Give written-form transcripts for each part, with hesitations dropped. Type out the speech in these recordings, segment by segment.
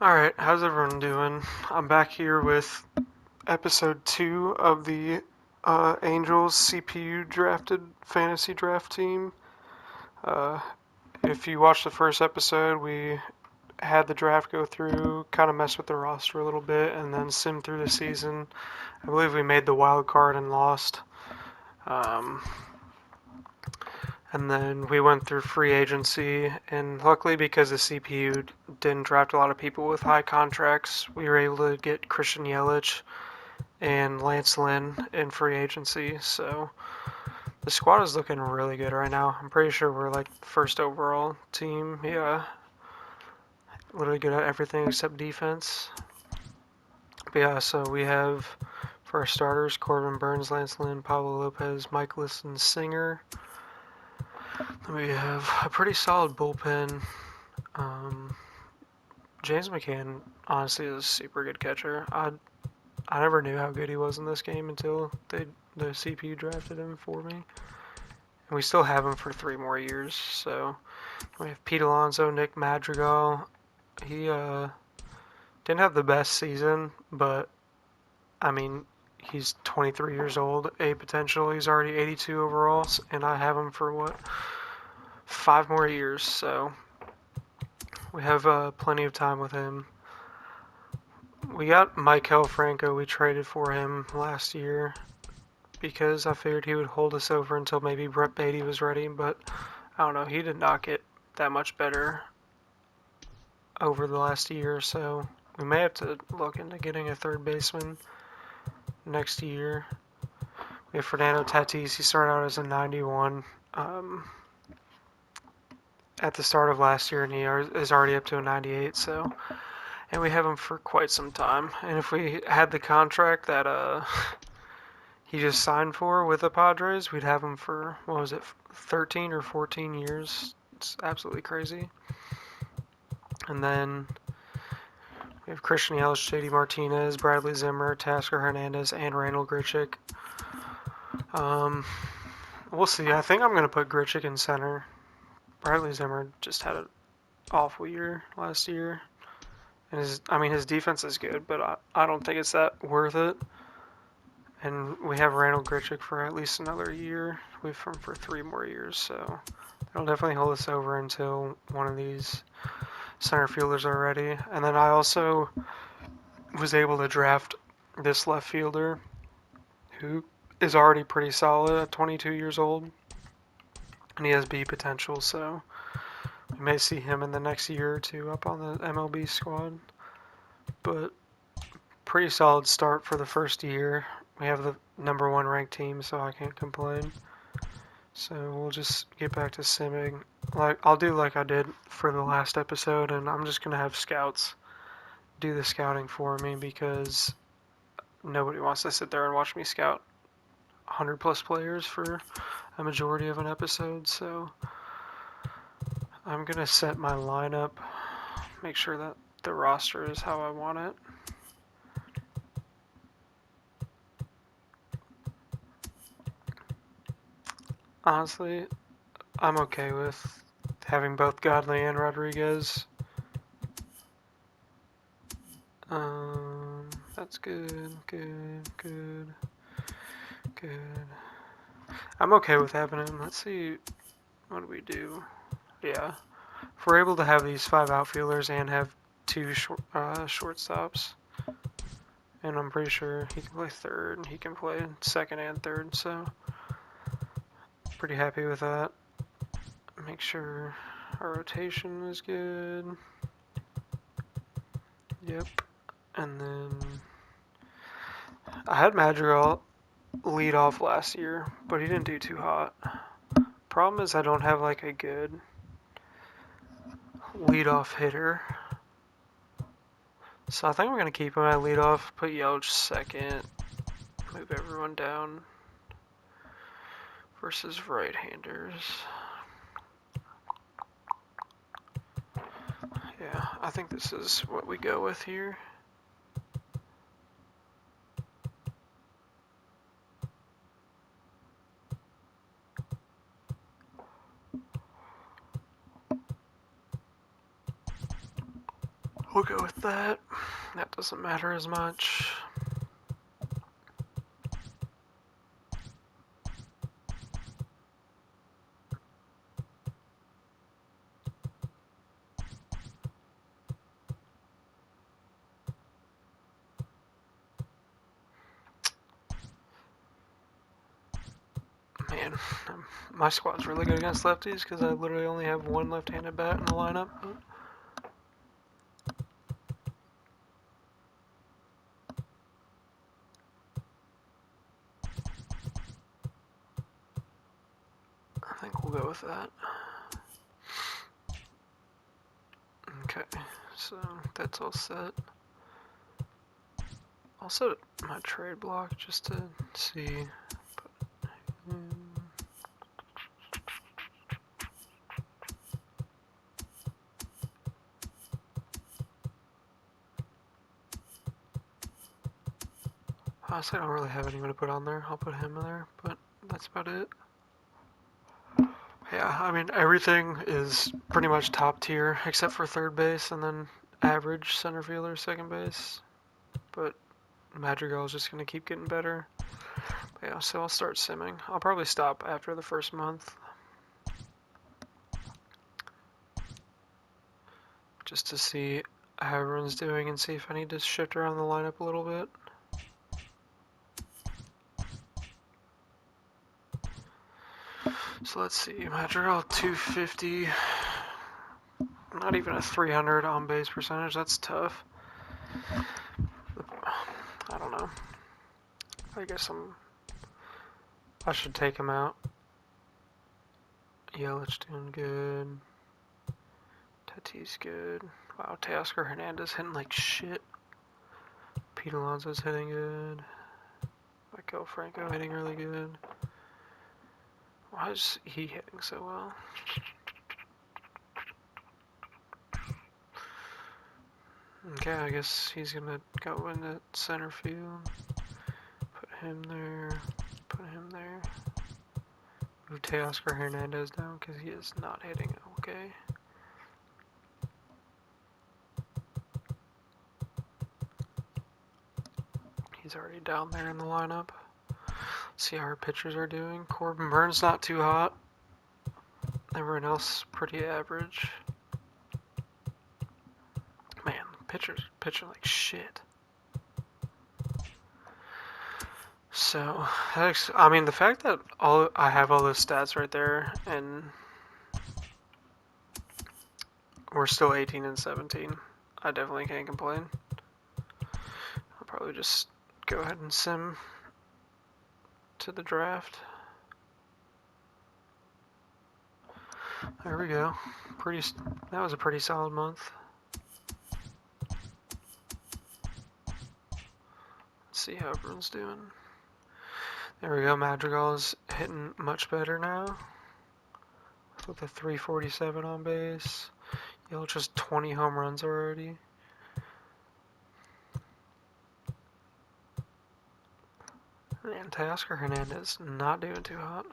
Alright, how's everyone doing? I'm back here with episode 2 of the Angels CPU drafted fantasy draft team. Uh, if you watched the first episode, we had the draft go through, kind of mess with the roster a little bit, and then sim through the season. I believe we made the wild card and lost. Um, and then we went through free agency, and luckily because the CPU didn't draft a lot of people with high contracts, we were able to get Christian Yelich and Lance Lynn in free agency. So the squad is looking really good right now. I'm pretty sure we're like first overall team. Yeah, literally good at everything except defense. But yeah, so we have for our starters Corbin Burns, Lance Lynn, Pablo Lopez, Mike Listen, Singer. Then we have a pretty solid bullpen. Um, James McCann honestly is a super good catcher. I never knew how good he was in this game until the CPU drafted him for me. And we still have him for 3 more years. So we have Pete Alonso, Nick Madrigal. He didn't have the best season, but I mean, he's 23 years old, a potential. He's already 82 overall, and I have him for what, 5 more years. So we have plenty of time with him. We got Maikel Franco. We traded for him last year because I figured he would hold us over until maybe Brett Beatty was ready, but I don't know. He did not get that much better over the last year or so. We may have to look into getting a third baseman next year. We have Fernando Tatis. He started out as a 91 at the start of last year, and he is already up to a 98. So, and we have him for quite some time. And if we had the contract that he just signed for with the Padres, we'd have him for, what was it, 13 or 14 years. It's absolutely crazy. And then we have Christian Yelich, JD Martinez, Bradley Zimmer, Tasker Hernandez, and Randall Grichuk. We'll see. I think I'm going to put Grichuk in center. Bradley Zimmer just had an awful year last year. And his defense is good, but I don't think it's that worth it. And we have Randall Grichuk for at least another year. We have him for 3 more years, so it'll definitely hold us over until one of these center fielders are ready. And then I also was able to draft this left fielder who is already pretty solid at 22 years old, and he has B potential, so we may see him in the next year or two up on the MLB squad. But pretty solid start for the first year. We have the number 1 ranked team, so I can't complain. So we'll just get back to simming. I'll do like I did for the last episode, and I'm just gonna have scouts do the scouting for me because nobody wants to sit there and watch me scout 100 plus players for a majority of an episode. So I'm gonna set my lineup, make sure that the roster is how I want it. Honestly, I'm okay with having both Godley and Rodriguez. That's good. I'm okay with having him. Let's see, what do we do? Yeah, if we're able to have these 5 outfielders and have 2 shortstops, and I'm pretty sure he can play third, and he can play second and third, so pretty happy with that. Make sure our rotation is good. Yep. And then I had Madrigal lead off last year, but he didn't do too hot. Problem is I don't have like a good leadoff hitter. So I think I'm going to keep him at leadoff, put Yelich second, move everyone down versus right-handers. Yeah, I think this is what we go with here. We'll go with that. That doesn't matter as much. Man, my squad's really good against lefties because I literally only have one left-handed bat in the lineup. I think we'll go with that. Okay, so that's all set. I'll set my trade block just to see. Honestly, I don't really have anyone to put on there. I'll put him in there, but that's about it. Yeah, I mean, everything is pretty much top tier except for third base and then average center fielder, second base. But Madrigal is just going to keep getting better. But yeah, so I'll start simming. I'll probably stop after the first month. Just to see how everyone's doing and see if I need to shift around the lineup a little bit. So let's see, Madrigal 250, not even a 300 on base percentage, that's tough. I don't know. I guess I should take him out. Yelich doing good. Tatis good. Wow, Teoscar Hernandez hitting like shit. Pete Alonso's hitting good. Michael Franco hitting really good. Why is he hitting so well? Okay, I guess he's gonna go into center field. Put him there. Put him there. Move Teoscar Hernandez down because he is not hitting okay. He's already down there in the lineup. See how our pitchers are doing. Corbin Burns not too hot. Everyone else pretty average. Man, pitchers pitching like shit. So, I mean, the fact that I have all those stats right there and we're still 18 and 17, I definitely can't complain. I'll probably just go ahead and sim to the draft. There we go. That was a pretty solid month. Let's see how everyone's doing. There we go. Madrigal is hitting much better now with a 347 on base. Yelich just 20 home runs already. And Teoscar Hernandez not doing too hot.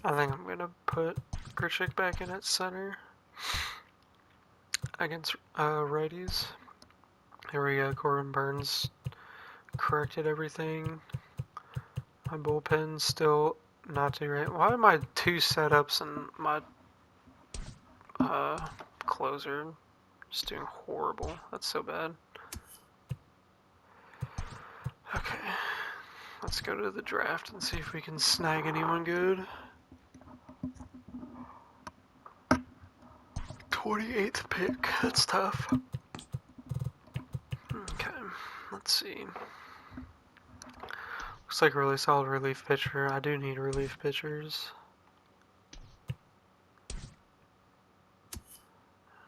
I think I'm gonna put Grichuk back in at center against righties. Here we go. Corbin Burns corrected everything. My bullpen's still not too right. Why am I two setups and my closer just doing horrible? That's so bad. Okay, let's go to the draft and see if we can snag anyone good. 28th pick, that's tough. Okay, let's see. Looks like a really solid relief pitcher. I do need relief pitchers.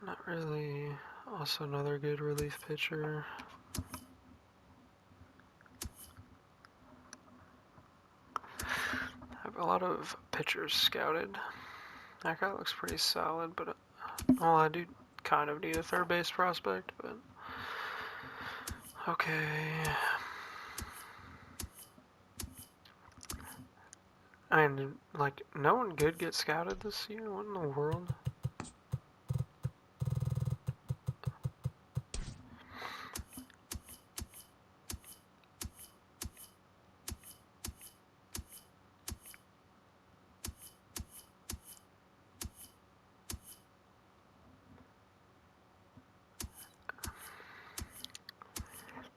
Not really. Also another good relief pitcher. I have a lot of pitchers scouted. That guy looks pretty solid, but well, I do kind of need a third base prospect, but Okay. And, like, no one good gets scouted this year? What in the world?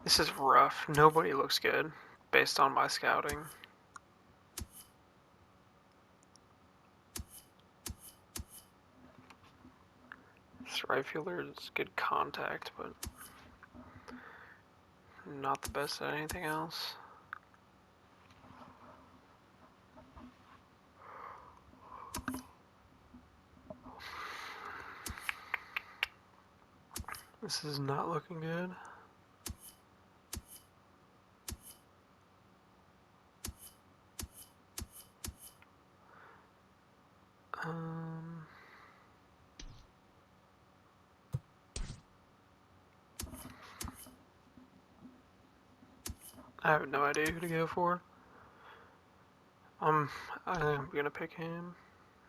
This is rough. Nobody looks good, based on my scouting. This right fielder is good contact, but not the best at anything else. This is not looking good. I have no idea who to go for. I'm gonna pick him.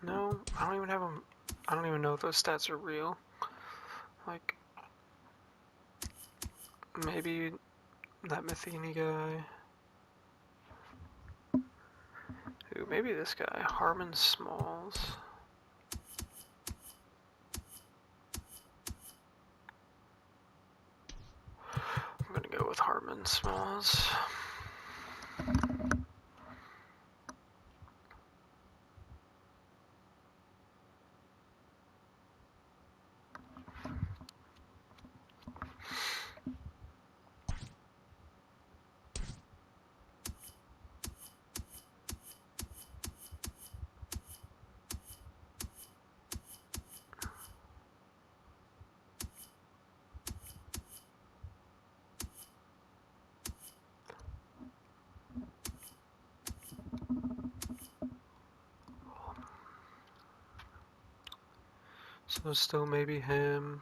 No, I don't even have him. I don't even know if those stats are real. Like, maybe that Matheny guy. Ooh, maybe this guy, Harmon Smalls. I'm gonna go with Harmon Smalls. So still maybe him.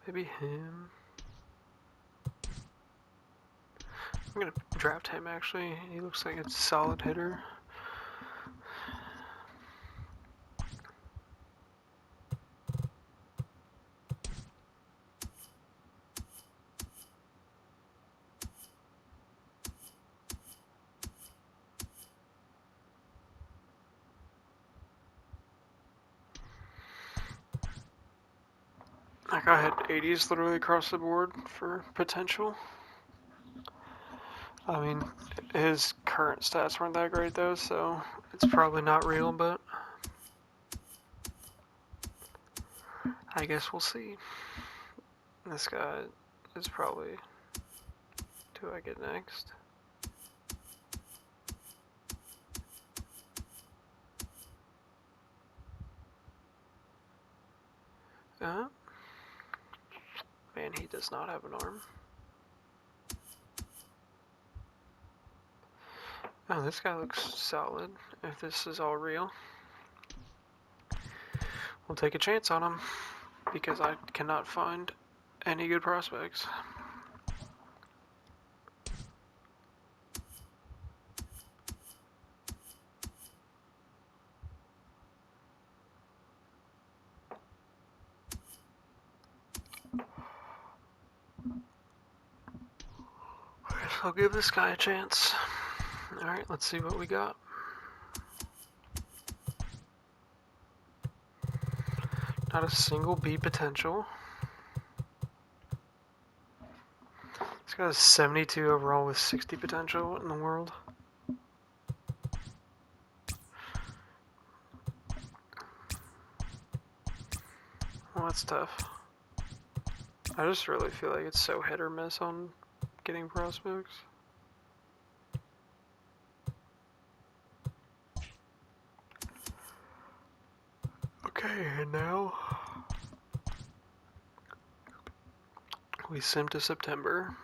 Maybe him. I'm gonna draft him actually. He looks like a solid hitter. Like, I had 80s literally across the board for potential. I mean, his current stats weren't that great though, so it's probably not real, but I guess we'll see. This guy is probably... Who do I get next? Man, he does not have an arm. Oh, this guy looks solid, if this is all real. We'll take a chance on him, because I cannot find any good prospects. I'll give this guy a chance. Alright, let's see what we got. Not a single B potential. This guy's 72 overall with 60 potential. What in the world? Well, that's tough. I just really feel like it's so hit or miss on getting prospects. Okay, and now we sim to September.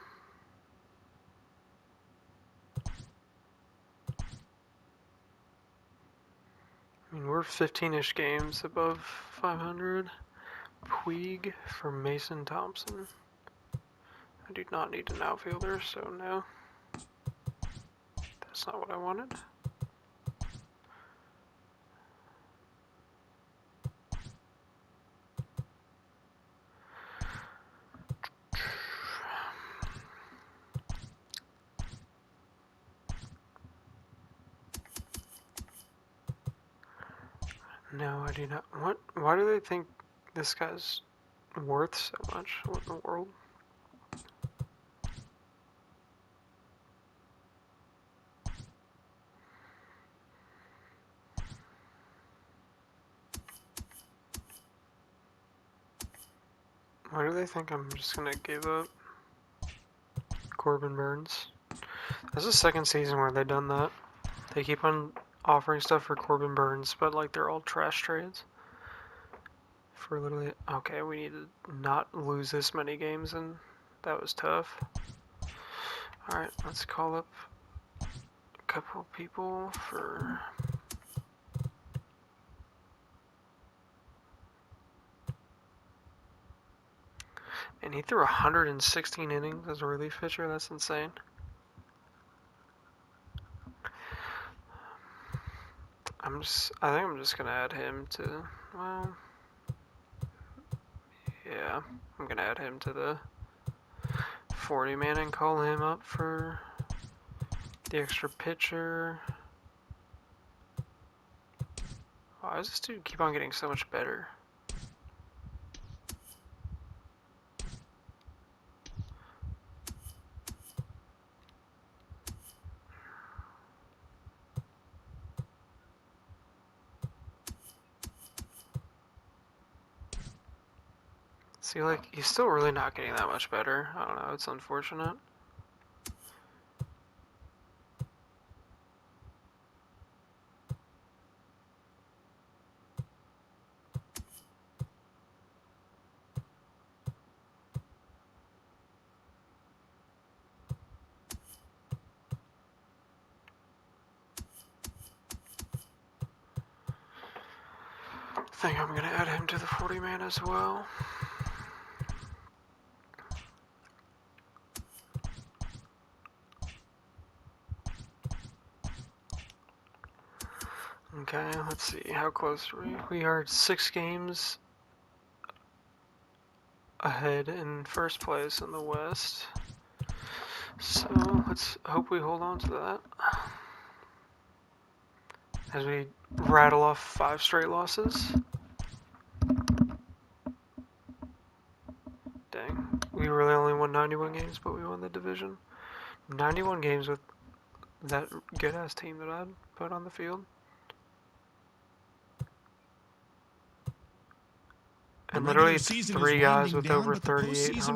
mean, we're 15-ish games above 500. Puig for Mason Thompson. I do not need an outfielder, so no. That's not what I wanted. No, I do not. What? Why do they think this guy's worth so much? What in the world? Why do they think I'm just gonna give up Corbin Burns? That's the second season where they've done that. They keep on offering stuff for Corbin Burns, but like they're all trash trades. For literally, okay, we need to not lose this many games, and that was tough. Alright, let's call up a couple people for... And he threw 116 innings as a relief pitcher. That's insane. I think I'm just gonna add him to, well, yeah, I'm gonna add him to the 40 man and call him up for the extra pitcher. Why does this dude keep on getting so much better? See, like, he's still really not getting that much better. I don't know, it's unfortunate. I think I'm gonna add him to the 40 man as well. Okay, let's see, how close are we? We are 6 games ahead in first place in the West. So, let's hope we hold on to that. As we rattle off 5 straight losses. Dang, we really only won 91 games, but we won the division. 91 games with that good-ass team that I'd put on the field. And literally 3 guys with over 38 plus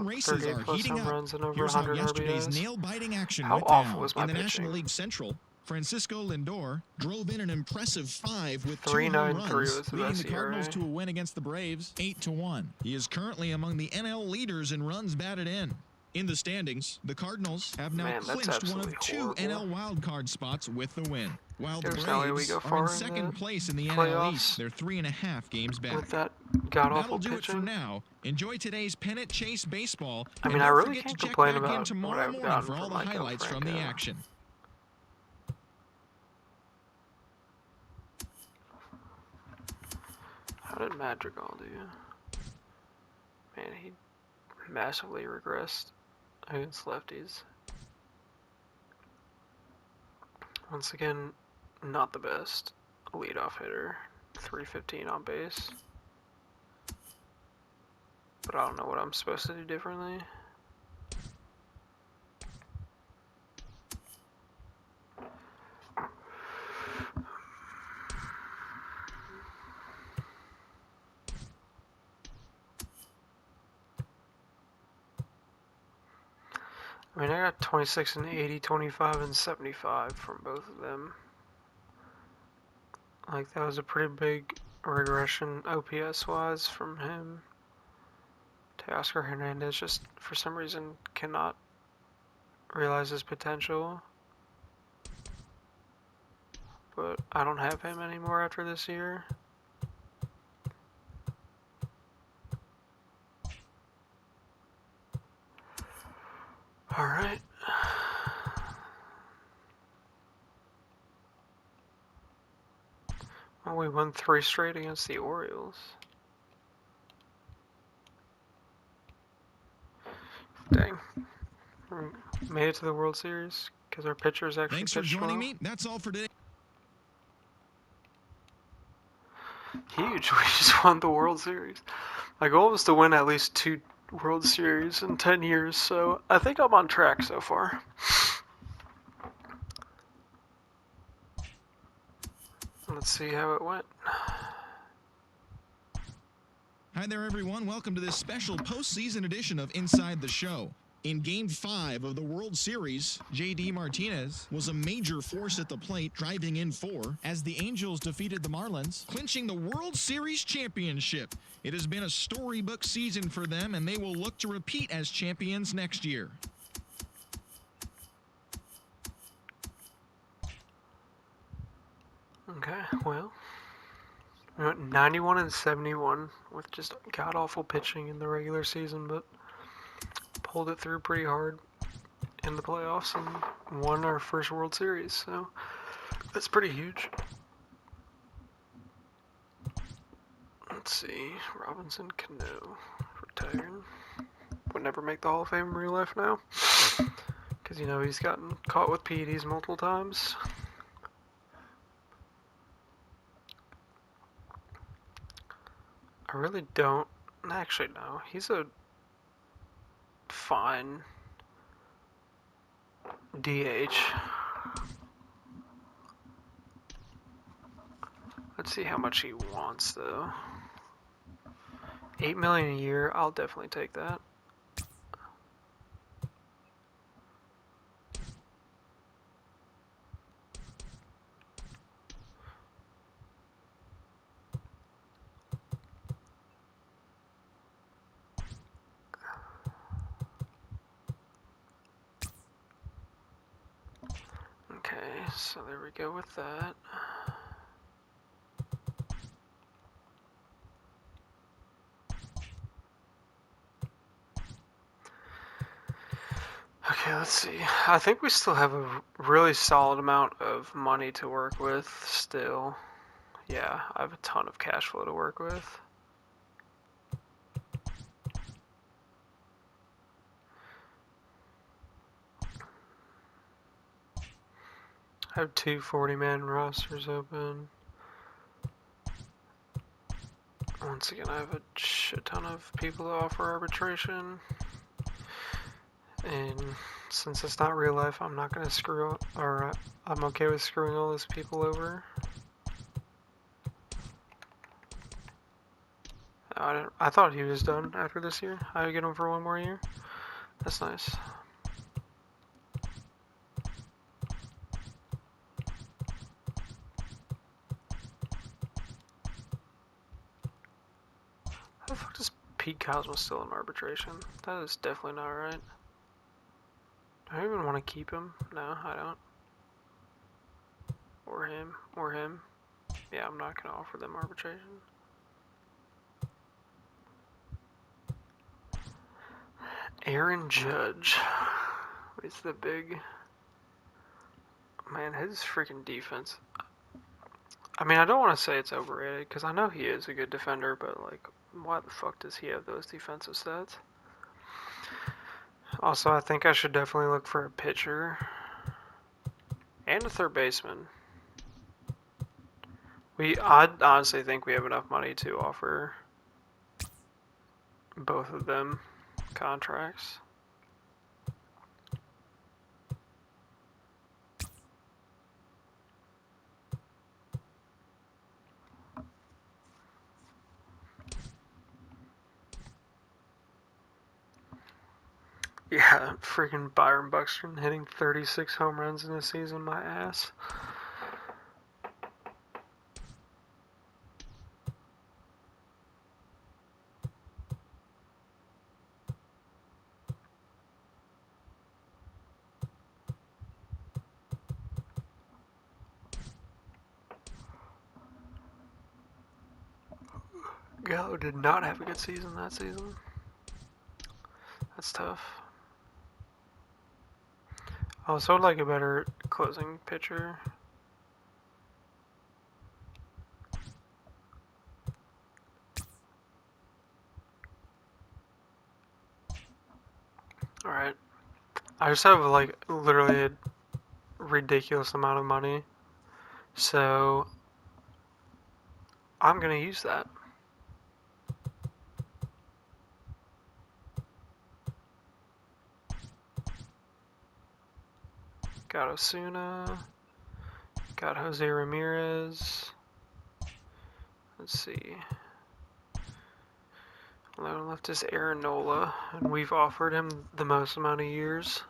home runs and over 100 RBIs. How awful was my pitching? In the National League Central, Francisco Lindor drove in an impressive 5 with 2 home 3.93 runs, was the leading best the Cardinals ERA. to a win against the Braves 8-1. He is currently among the NL leaders in runs batted in. In the standings, the Cardinals have now clinched one of 2 NL wildcard spots with the win, while the Braves are in second place in the NL East. They're 3.5 games back. With that god-awful That'll do pitching. it for now. Enjoy today's pennant chase baseball. I mean, and I don't really forget can't to check complain back in about tomorrow what I've morning gotten for all from the Michael highlights from the Franco. action. How did Madrigal do? Man, he massively regressed against lefties. Once again, not the best leadoff hitter. 315 on base. But I don't know what I'm supposed to do differently. I mean, I got 26 and 80, 25 and 75 from both of them. Like, that was a pretty big regression OPS-wise from him. Teoscar Hernandez just, for some reason, cannot realize his potential. but I don't have him anymore after this year. Alright. Well, we won 3 straight against the Orioles. Dang. We made it to the World Series because our pitchers actually Thanks for pitched joining well. me. That's all for today. Huge. We just won the World Series. My goal was to win at least 2 World Series in 10 years, so I think I'm on track so far. Let's see how it went. Hi there, everyone. Welcome to this special postseason edition of Inside the Show. In Game 5 of the World Series, J.D. Martinez was a major force at the plate, driving in 4, as the Angels defeated the Marlins, clinching the World Series championship. It has been a storybook season for them, and they will look to repeat as champions next year. Okay, well, we went 91 and 71 with just god-awful pitching in the regular season, but pulled it through pretty hard in the playoffs and won our first World Series, so that's pretty huge. Let's see, Robinson Cano retired. Would never make the Hall of Fame in real life now, because you know he's gotten caught with PEDs multiple times. I really don't. Actually, no. He's a fine DH. Let's see how much he wants, though. $8 million a year. I'll definitely take that. Okay, so there we go with that. Okay, let's see. I think we still have a really solid amount of money to work with still. Yeah, I have a ton of cash flow to work with. I have 2 40-man rosters open. Once again, I have a shit ton of people to offer arbitration. And since it's not real life, I'm not gonna screw, or I'm okay with screwing all those people over. I thought he was done after this year. I would get him for 1 more year. That's nice. How the fuck does Pete Cosmo still in arbitration? That is definitely not right. Do I even want to keep him? No, I don't. Or him. Or him. Yeah, I'm not gonna offer them arbitration. Aaron Judge. He's the big... Man, his freaking defense. I mean, I don't want to say it's overrated, because I know he is a good defender, but, like, why the fuck does he have those defensive stats? Also, I think I should definitely look for a pitcher. And a third baseman. I honestly think we have enough money to offer both of them contracts. Yeah, freaking Byron Buxton hitting 36 home runs in a season, my ass. Gallo did not have a good season that season. That's tough. I also would like a better closing pitcher. Alright. I just have like literally a ridiculous amount of money. So I'm gonna use that. Got Osuna. Got Jose Ramirez. Let's see. Left is Aaron Nola, and we've offered him the most amount of years.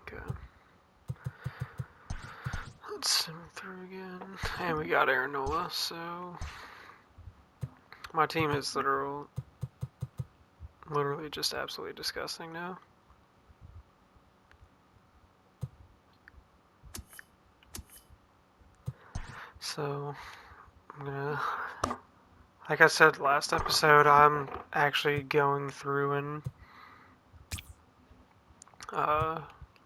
Okay. Let's sim through again. And we got Aaron Nola, so my team is literally just absolutely disgusting now. So I'm gonna, like I said last episode, I'm actually going through and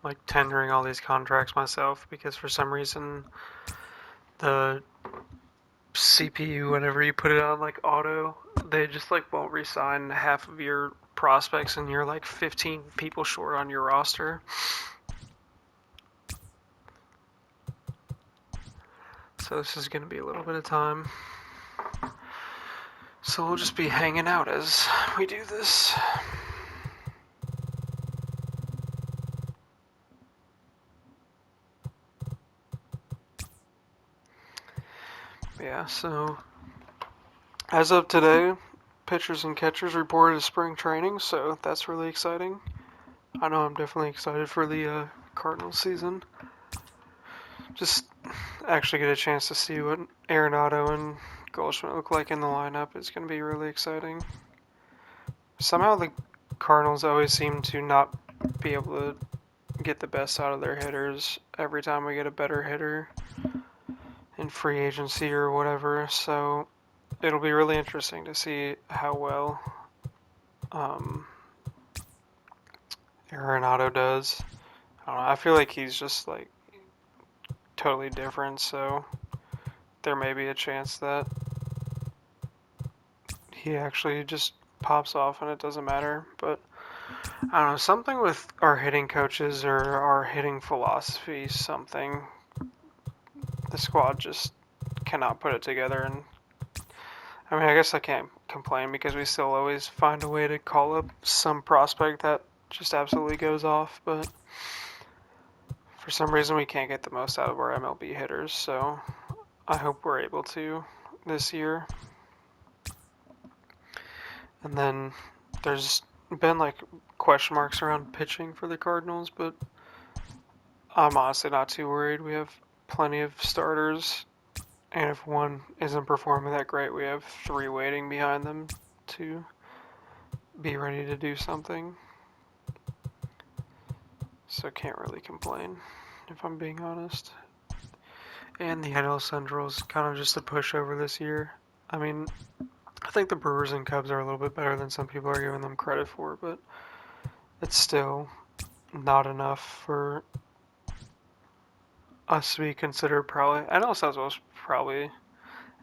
like tendering all these contracts myself, because for some reason the CPU, whenever you put it on like auto, they just like won't resign half of your prospects, and you're like 15 people short on your roster. So this is gonna be a little bit of time. So we'll just be hanging out as we do this. Yeah, so as of today, pitchers and catchers reported to spring training, so that's really exciting. I know I'm definitely excited for the Cardinals season. Just actually get a chance to see what Arenado and Goldschmidt look like in the lineup. It's going to be really exciting. Somehow the Cardinals always seem to not be able to get the best out of their hitters every time we get a better hitter in free agency or whatever, so it'll be really interesting to see how well Arenado does. I don't know, I feel like he's just like totally different, so there may be a chance that he actually just pops off and it doesn't matter. But I don't know, something with our hitting coaches or our hitting philosophy, something the squad just cannot put it together. And I mean, I guess I can't complain because we still always find a way to call up some prospect that just absolutely goes off, but for some reason we can't get the most out of our MLB hitters, so I hope we're able to this year. And then there's been like question marks around pitching for the Cardinals, but I'm honestly not too worried. We have plenty of starters, and if one isn't performing that great, we have 3 waiting behind them to be ready to do something. So can't really complain, if I'm being honest. And the NL Central is kind of just a pushover this year. I mean, I think the Brewers and Cubs are a little bit better than some people are giving them credit for, but it's still not enough for us to be considered probably. NL Central is probably,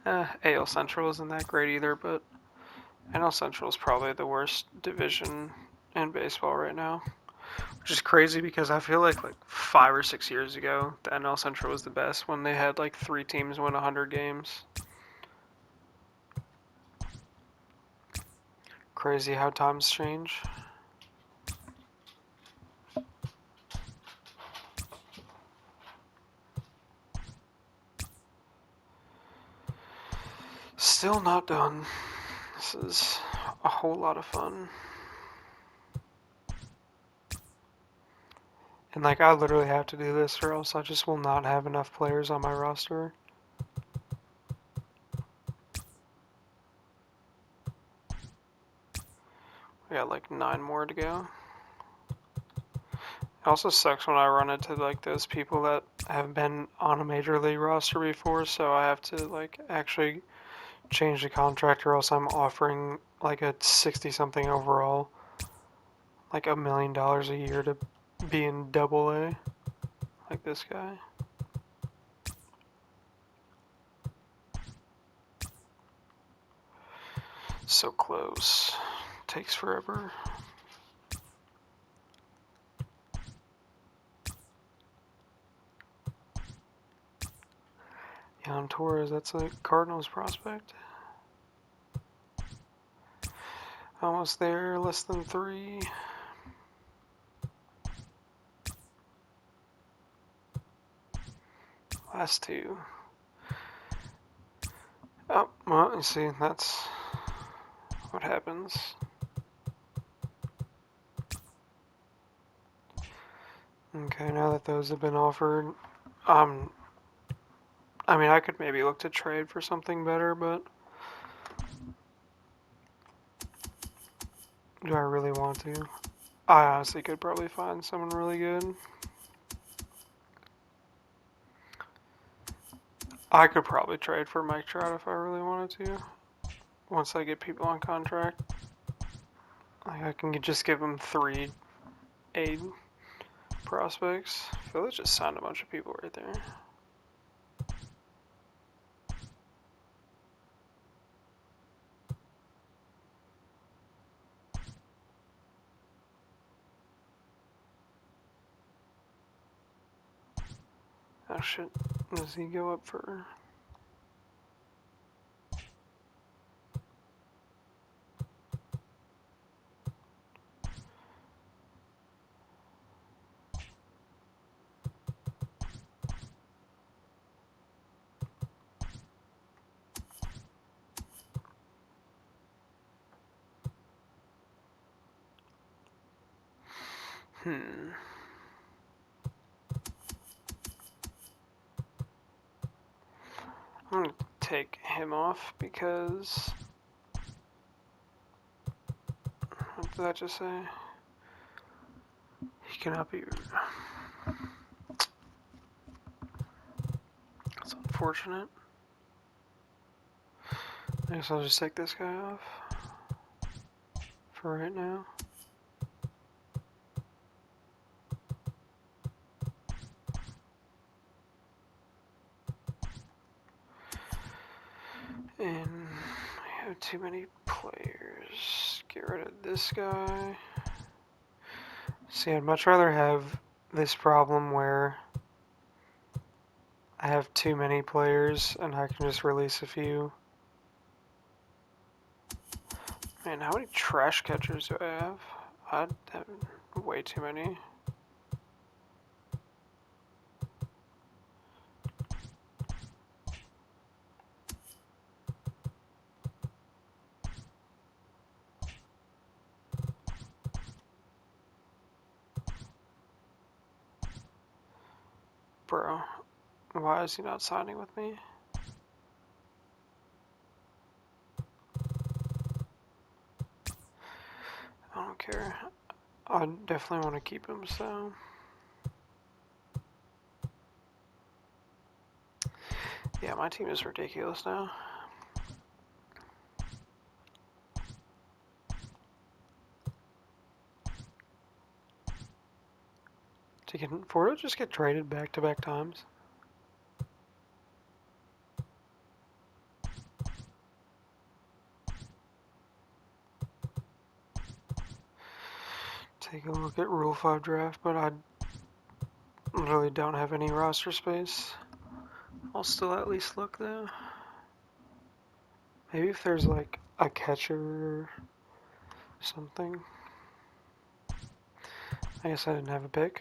AL Central isn't that great either, but NL Central is probably the worst division in baseball right now. Which is crazy because I feel like 5 or 6 years ago, the NL Central was the best when they had like 3 teams win 100 games. Crazy how times change. still not done. This is a whole lot of fun. And like, I literally have to do this or else I just will not have enough players on my roster. We got like 9 more to go. It also sucks when I run into like those people that have been on a major league roster before, so I have to like actually change the contract or else I'm offering like a 60 something overall, like $1 million a year to be in double A, like this guy. So close. Takes forever. Jan Torres, that's a Cardinals prospect. Almost there, less than 3. Last 2. Oh, well, you see, that's what happens. Okay, now that those have been offered, I mean, I could maybe look to trade for something better, but do I really want to? I honestly could probably find someone really good. I could probably trade for Mike Trout if I really wanted to. Once I get people on contract, like I can just give them 3 aid prospects. I feel like I just signed a bunch of people right there. Oh shit, does he go up for... I'm gonna take him off because... What did that just say? He cannot be... That's unfortunate. I guess I'll just take this guy off for right now. And I have too many players. Get rid of this guy. See, I'd much rather have this problem where I have too many players and I can just release a few. Man, how many trash catchers do I have? I have way too many. Bro, why is he not signing with me? I don't care. I definitely want to keep him, so... Yeah, my team is ridiculous now. Can Fordo just get traded back-to-back times? Take a look at Rule 5 draft, but I literally don't have any roster space. I'll still at least look though. Maybe if there's like a catcher or something. I guess I didn't have a pick.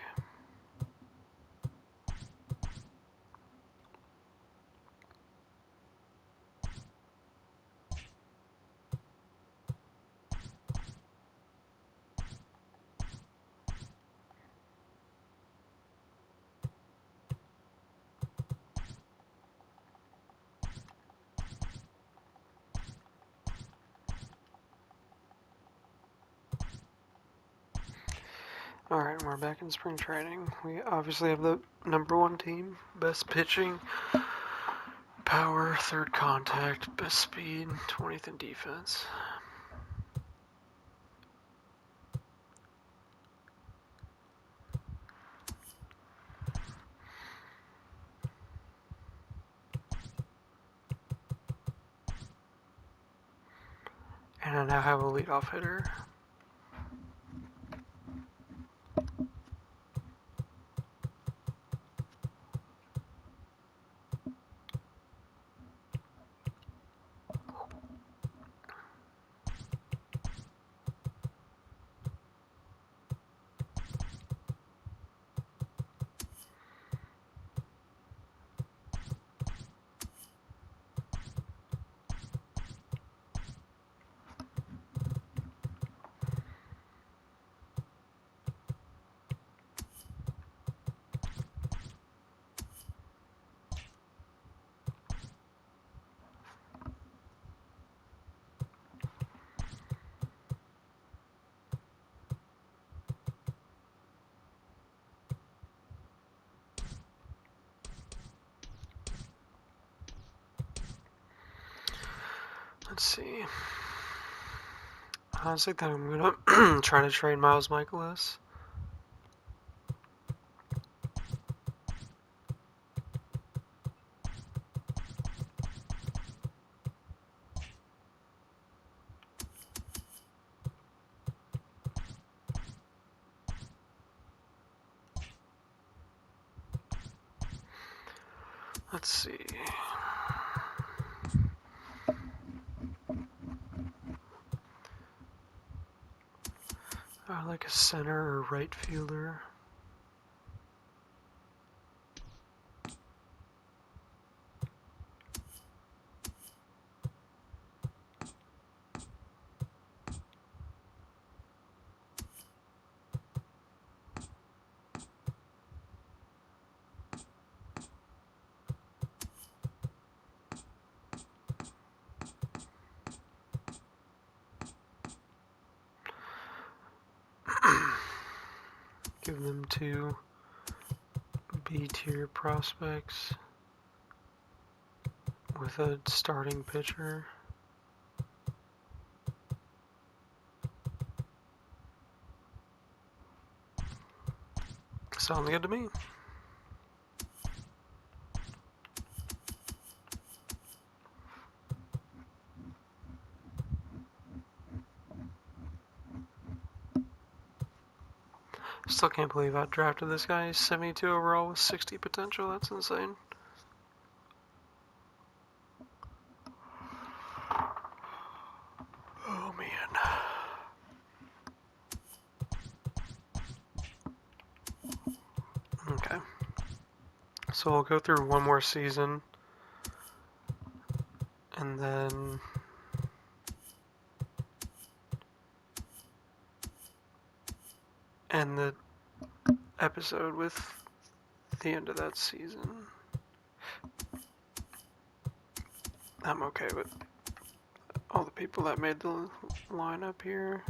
Alright, we're back in spring training. We obviously have the #1 team, best pitching, power, third contact, best speed, 20th in defense. And I now have a leadoff hitter. Let's see. I honestly think I'm gonna try to trade Miles Michaelis. Let's see. I like a center or right fielder. Give them 2 B-tier prospects with a starting pitcher. Sounds good to me. Still can't believe I drafted this guy. He's 72 overall with 60 potential. That's insane. Oh man. Okay. So we'll go through one more season. And then end the episode with the end of that season. I'm okay with all the people that made the lineup here.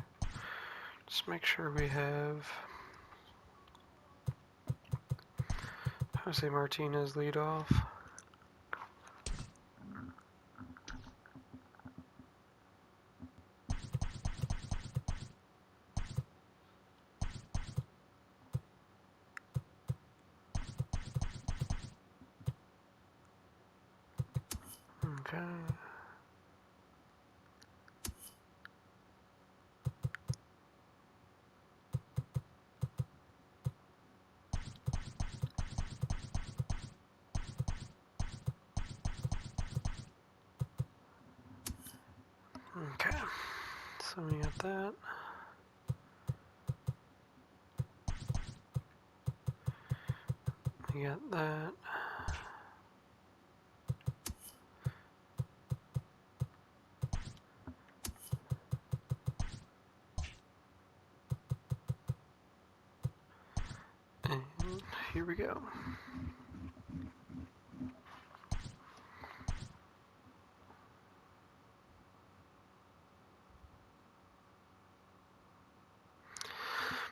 Just make sure we have Jose Martinez lead off. Okay. Okay. So we got that. We got that. And here we go.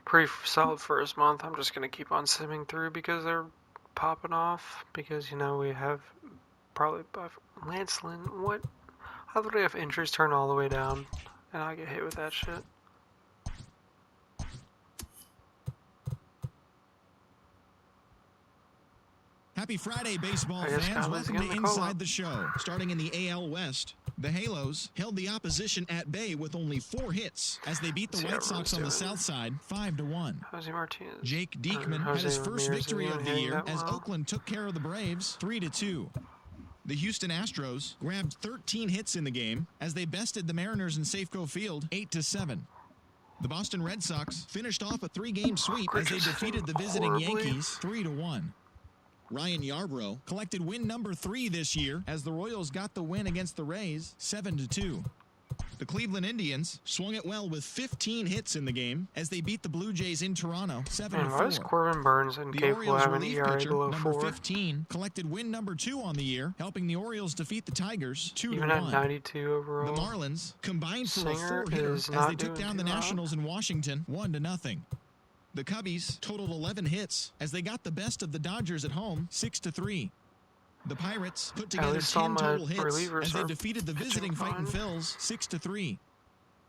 pretty solid first month. I'm just going to keep on simming through because they're popping off. Because, you know, we have probably Lance Lynn. What? How do they have injuries turn all the way down? And I get hit with that shit. Happy Friday, baseball fans. Welcome to Inside the Show. Starting in the AL West, the Halos held the opposition at bay with only 4 hits as they beat the White Sox on the south side 5-1. Jose Martinez. Jake Diekman had his first victory of the year as Oakland took care of the Braves 3-2. The Houston Astros grabbed 13 hits in the game as they bested the Mariners in Safeco Field 8-7. The Boston Red Sox finished off a 3-game sweep as they defeated the visiting Yankees 3-1. Ryan Yarbrough collected win number 3 this year as the Royals got the win against the Rays 7-2. The Cleveland Indians swung it well with 15 hits in the game as they beat the Blue Jays in Toronto 7-4. Why is Corbin Burns incapable of having an ERA below 4? Number 15 collected win number 2 on the year, helping the Orioles defeat the Tigers 2-1. Even at 92 overall. The Marlins combined for a 4-hitter as they took down the Nationals in Washington 1-0. The Cubbies totaled 11 hits as they got the best of the Dodgers at home 6-3. The Pirates put together 10 total hits as they defeated the visiting Fightin' Phils 6-3.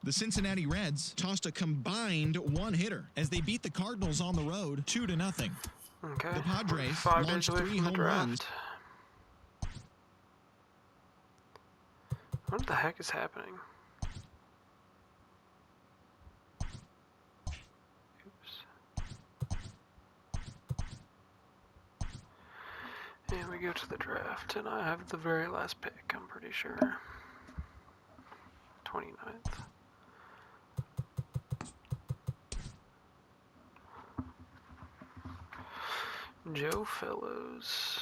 The Cincinnati Reds tossed a combined 1-hitter as they beat the Cardinals on the road 2-0. Okay. The Padres launched 3 home runs. What the heck is happening? And we go to the draft, and I have the very last pick, I'm pretty sure. 29th. Joe Fellows.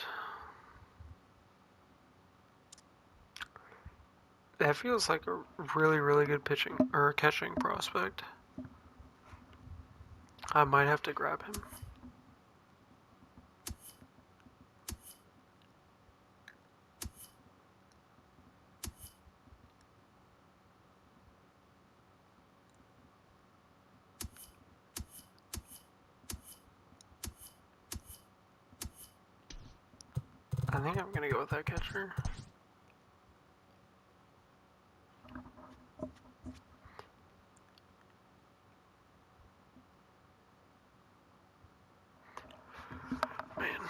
That feels like a really, really good pitching or catching prospect. I might have to grab him. I think I'm gonna go with that catcher. Man,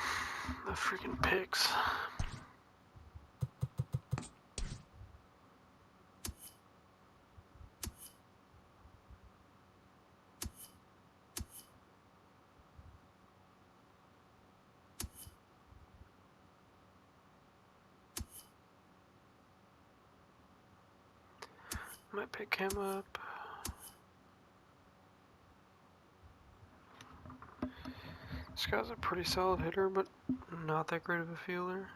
the freaking picks. Might pick him up. This guy's a pretty solid hitter, but not that great of a fielder.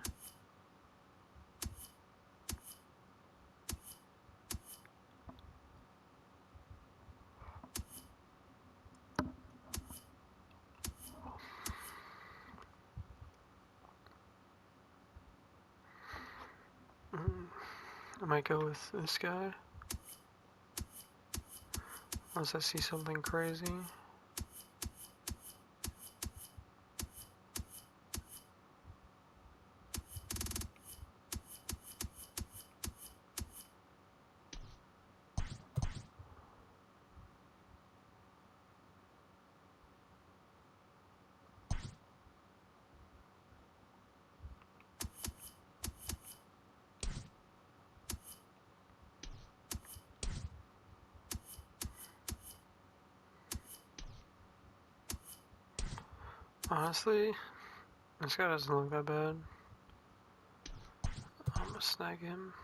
I might go with this guy. Unless I see something crazy. Honestly, this guy doesn't look that bad. I'm gonna snag him.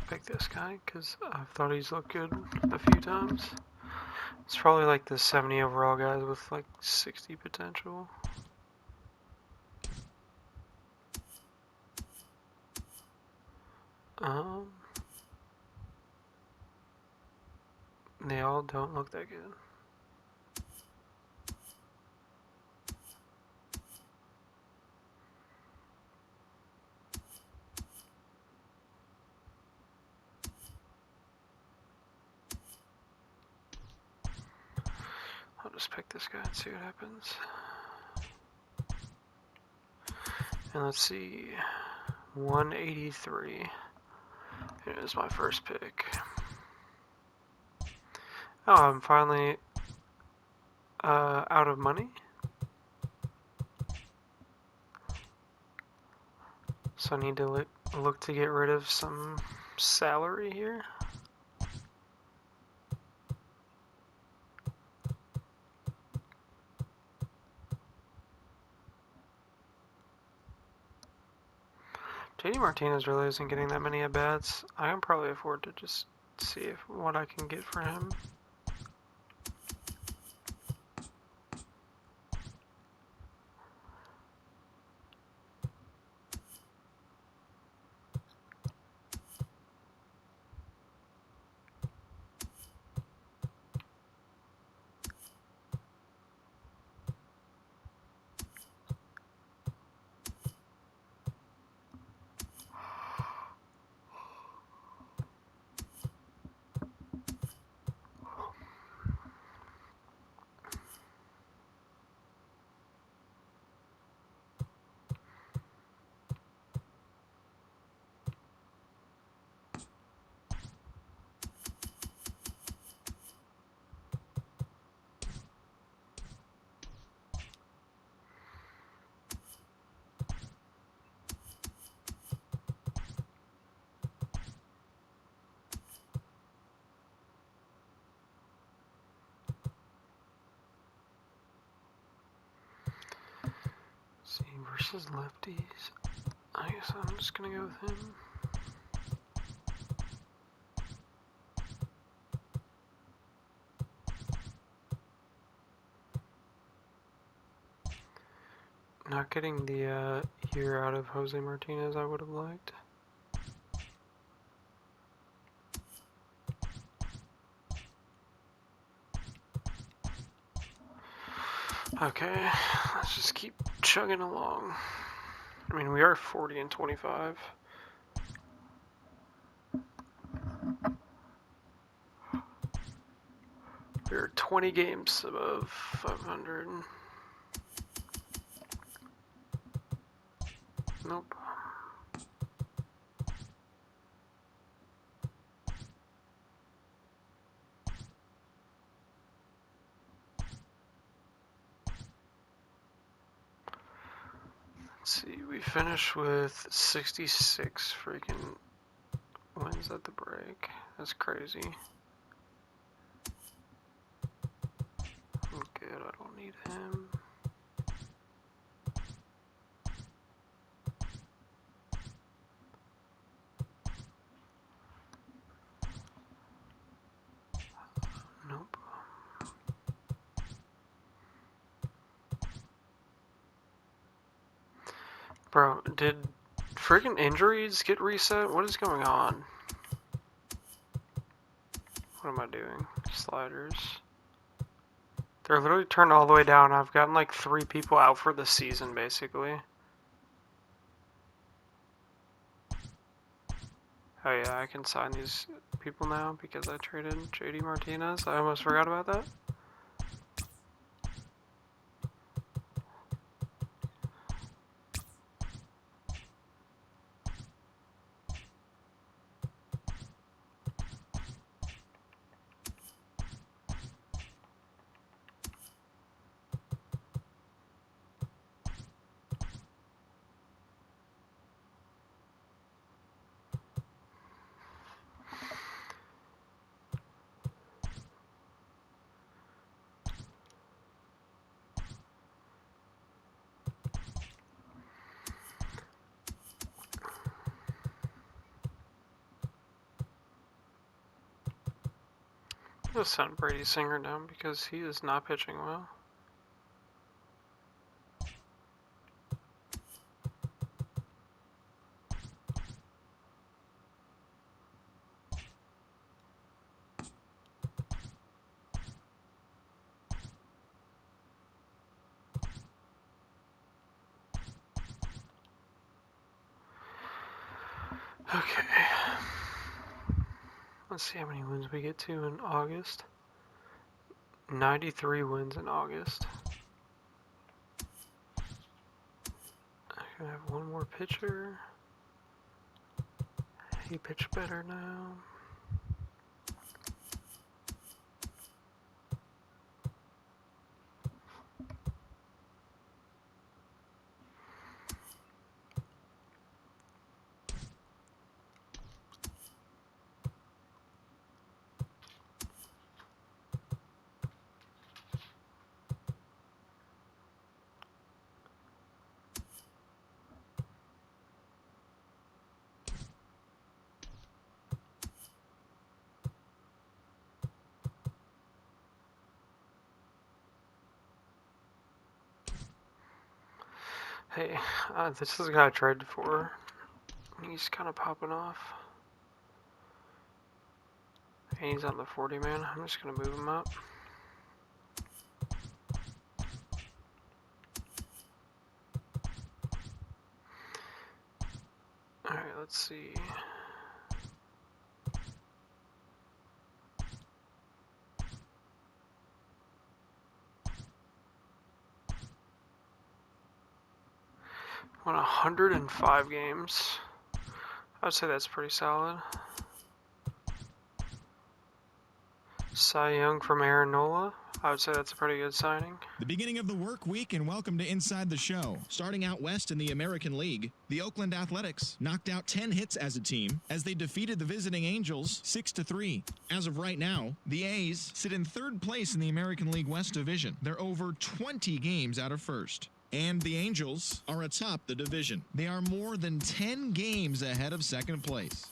Pick this guy because I've thought he's looked good a few times. It's probably like the 70 overall guys with like 60 potential. They all don't look that good. I'll just pick this guy and see what happens. And let's see, 183. Here's my first pick. Oh, I'm finally out of money. So I need to look to get rid of some salary here. JD Martinez really isn't getting that many at-bats. I can probably afford to just see what I can get for him. See, versus lefties. I guess I'm just gonna go with him. Not getting the year out of Jose Martinez I would have liked. Okay, let's just keep chugging along. I mean, we are 40 and 25. We're 20 games above 500. Nope. Let's see, we finished with 66 freaking wins at the break. That's crazy. I'm good, I don't need him. Nope. Bro, did freaking injuries get reset? What is going on? What am I doing? Sliders. They're literally turned all the way down. I've gotten like 3 people out for the season, basically. Oh yeah, I can sign these people now because I traded JD Martinez. I almost forgot about that. Let's send Brady Singer down because he is not pitching well. Okay. Let's see how many wins we get to in August. 93 wins in August. I can have one more pitcher. He pitched better now. Hey, this is a guy I traded for. He's kind of popping off. And he's on the 40 man. I'm just going to move him up. Alright, let's see. Won 105 games. I'd say that's pretty solid. Cy Young from Aaron Nola. I would say that's a pretty good signing. The beginning of the work week, and welcome to Inside the Show. Starting out west in the American League, the Oakland Athletics knocked out 10 hits as a team as they defeated the visiting Angels 6-3. As of right now, the A's sit in third place in the American League West Division. They're over 20 games out of first. And the Angels are atop the division. They are more than 10 games ahead of second place.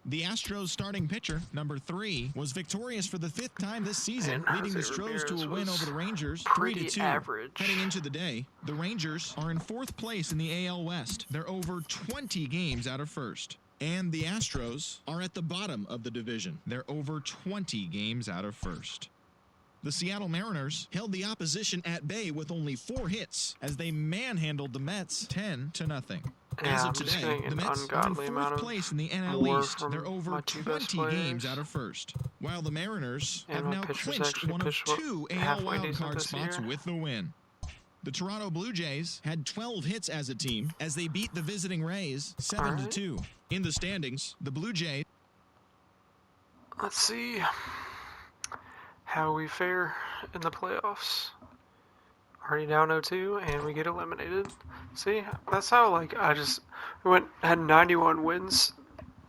The Astros starting pitcher, number 3, was victorious for the 5th time this season, leading the Stros to a win over the Rangers 3-2. Average. Heading into the day, the Rangers are in 4th place in the AL West. They're over 20 games out of first. And the Astros are at the bottom of the division. They're over 20 games out of first. The Seattle Mariners held the opposition at bay with only 4 hits as they manhandled the Mets 10-0. As of today, the Mets are in 4th place in the NL East. They're over 20 games out of first, while the Mariners have now clinched one of 2 AL wildcard spots with the win. The Toronto Blue Jays had 12 hits as a team as they beat the visiting Rays 7-2. In the standings, the Blue Jays... Let's see how we fare in the playoffs. Already down 0-2, and we get eliminated. See, that's how we had 91 wins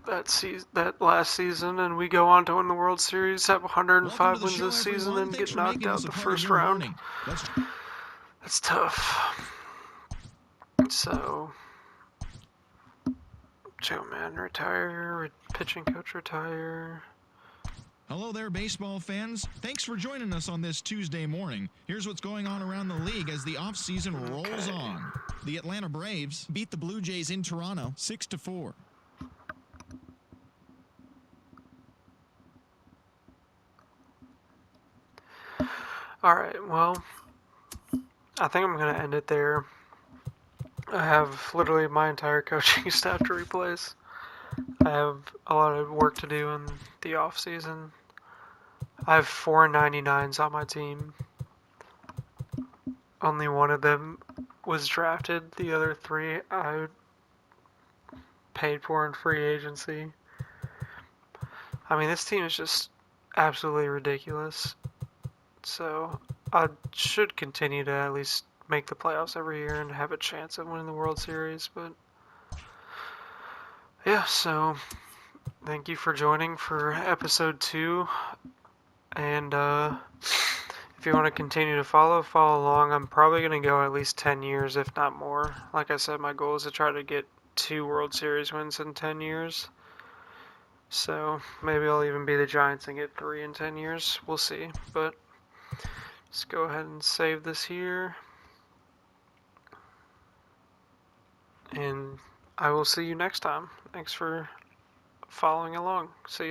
that last season, and we go on to win the World Series, have 105 wins this season, and get knocked out the first round. That's tough. So, Joe Madden retire, pitching coach retire. Hello there, baseball fans. Thanks for joining us on this Tuesday morning. Here's what's going on around the league as the offseason rolls on. The Atlanta Braves beat the Blue Jays in Toronto 6-4. Alright, well, I think I'm going to end it there. I have literally my entire coaching staff to replace. I have a lot of work to do in the off-season. I have 4 99s on my team. Only one of them was drafted. The other 3 I paid for in free agency. I mean, this team is just absolutely ridiculous. So I should continue to at least make the playoffs every year and have a chance of winning the World Series. But yeah, so thank you for joining for episode 2. And if you want to continue to follow along. I'm probably going to go at least 10 years, if not more. Like I said, my goal is to try to get 2 World Series wins in 10 years. So maybe I'll even be the Giants and get 3 in 10 years. We'll see. But let's go ahead and save this here. And I will see you next time. Thanks for following along. See ya.